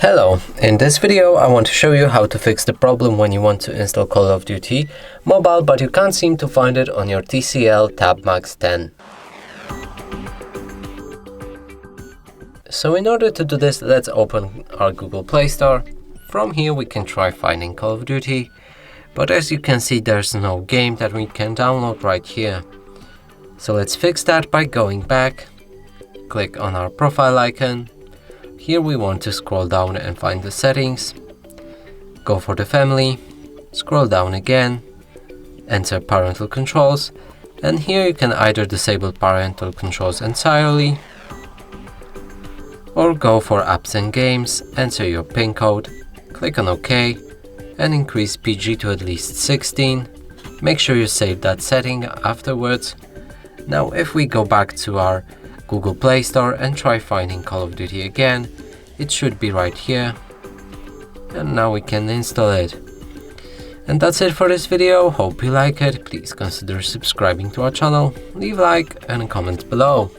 Hello, in this video I want to show you how to fix the problem when you want to install Call of Duty Mobile but you can't seem to find it on your TCL TAB Max 10. So in order to do this, let's open our Google Play Store. From here we can try finding Call of Duty, but as you can see there's no game that we can download right here. So let's fix that by going back, click on our profile icon. Here we want to scroll down and find the settings, go for the family, scroll down again, enter parental controls, and here you can either disable parental controls entirely or go for apps and games, enter your PIN code, click on OK and increase PEGI to at least 16. Make sure you save that setting afterwards. Now if we go back to our Google Play Store and try finding Call of Duty again, it should be right here, and now we can install it. And that's it for this video. Hope you like it. Please consider subscribing to our channel, leave a like and a comment below.